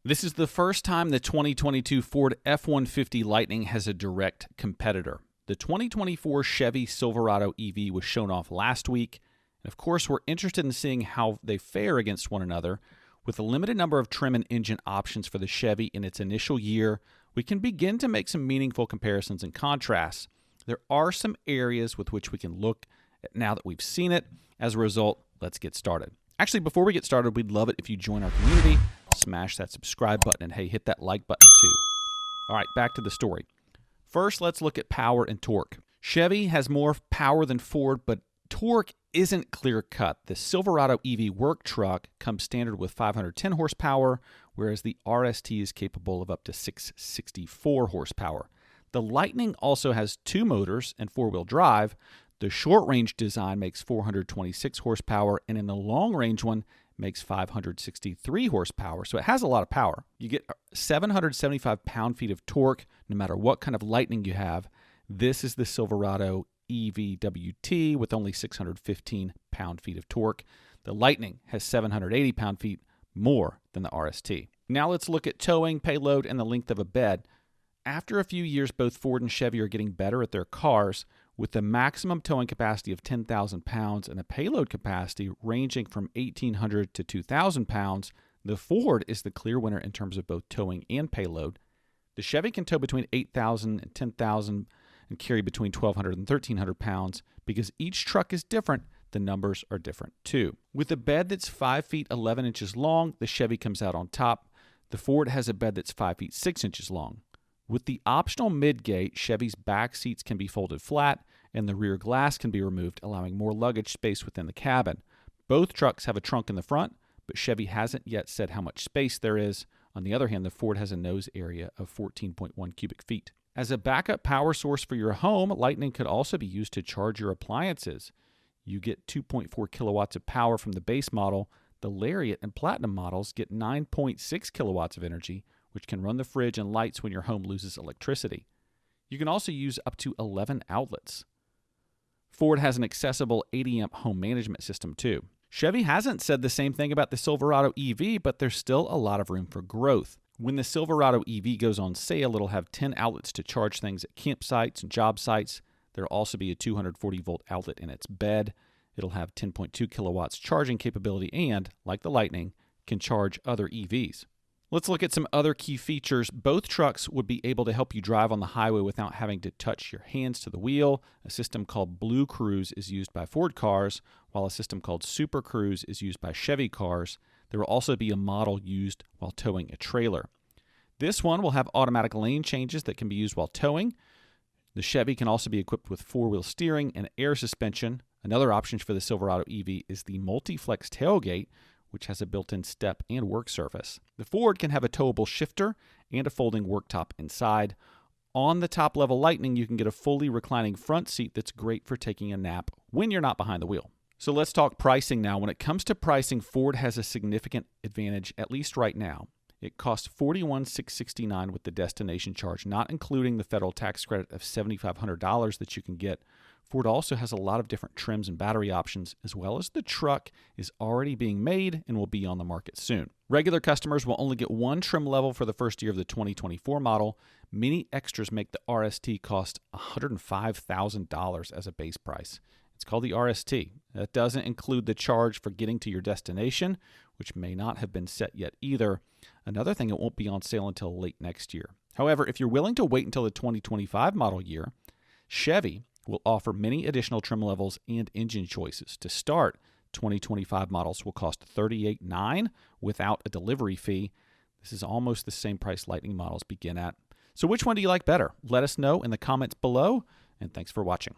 This is the first time the 2022 Ford F-150 Lightning has a direct competitor. The 2024 Chevy Silverado EV was shown off last week, and of course we're interested in seeing how they fare against one another. With a limited number of trim and engine options for the Chevy in its initial year, we can begin to make some meaningful comparisons and contrasts. There are some areas with which we can look at now that we've seen it. As a result, let's get started. Actually, before we get started, we'd love it if you join our community. Smash that subscribe button, and hey, hit that like button too. All right, back to the story. First, let's look at power and torque. Chevy has more power than Ford, but torque isn't clear-cut. The Silverado EV Work Truck comes standard with 510 horsepower, whereas the RST is capable of up to 664 horsepower. The Lightning also has two motors and four-wheel drive. The short-range design makes 426 horsepower, and in the long-range one, makes 563 horsepower, so it has a lot of power. You get 775 pound-feet of torque no matter what kind of Lightning you have. This is the Silverado EV WT with only 615 pound-feet of torque. The Lightning has 780 pound-feet more than the RST. Now let's look at towing, payload, and the length of a bed. After a few years, both Ford and Chevy are getting better at their cars, with the maximum towing capacity of 10,000 pounds and a payload capacity ranging from 1,800 to 2,000 pounds. The Ford is the clear winner in terms of both towing and payload. The Chevy can tow between 8,000 and 10,000 and carry between 1,200 and 1,300 pounds. Because each truck is different, the numbers are different too. With a bed that's 5 feet 11 inches long, the Chevy comes out on top. The Ford has a bed that's 5 feet 6 inches long. With the optional midgate, Chevy's back seats can be folded flat and the rear glass can be removed, allowing more luggage space within the cabin. Both trucks have a trunk in the front, but Chevy hasn't yet said how much space there is. On the other hand, the Ford has a nose area of 14.1 cubic feet. As a backup power source for your home, Lightning could also be used to charge your appliances. You get 2.4 kilowatts of power from the base model. The Lariat and Platinum models get 9.6 kilowatts of energy, which can run the fridge and lights when your home loses electricity. You can also use up to 11 outlets. Ford has an accessible 80-amp home management system too. Chevy hasn't said the same thing about the Silverado EV, but there's still a lot of room for growth. When the Silverado EV goes on sale, it'll have 10 outlets to charge things at campsites and job sites. There'll also be a 240-volt outlet in its bed. It'll have 10.2 kilowatts charging capability and, like the Lightning, can charge other EVs. Let's look at some other key features. Both trucks would be able to help you drive on the highway without having to touch your hands to the wheel. A system called Blue Cruise is used by Ford cars, while a system called Super Cruise is used by Chevy cars. There will also be a model used while towing a trailer. This one will have automatic lane changes that can be used while towing. The Chevy can also be equipped with four-wheel steering and air suspension. Another option for the Silverado EV is the multi-flex tailgate, which has a built-in step and work surface. The Ford can have a towable shifter and a folding worktop inside. On the top-level Lightning, you can get a fully reclining front seat that's great for taking a nap when you're not behind the wheel. So let's talk pricing now. When it comes to pricing, Ford has a significant advantage, at least right now. It costs $41,669 with the destination charge, not including the federal tax credit of $7,500 that you can get. Ford also has a lot of different trims and battery options, as well as the truck is already being made and will be on the market soon. Regular customers will only get one trim level for the first year of the 2024 model. Many extras make the RST cost $105,000 as a base price. It's called the RST. That doesn't include the charge for getting to your destination, which may not have been set yet either. Another thing, it won't be on sale until late next year. However, if you're willing to wait until the 2025 model year, Chevy will offer many additional trim levels and engine choices. To start, 2025 models will cost $38,900 without a delivery fee. This is almost the same price Lightning models begin at. So which one do you like better? Let us know in the comments below, and thanks for watching.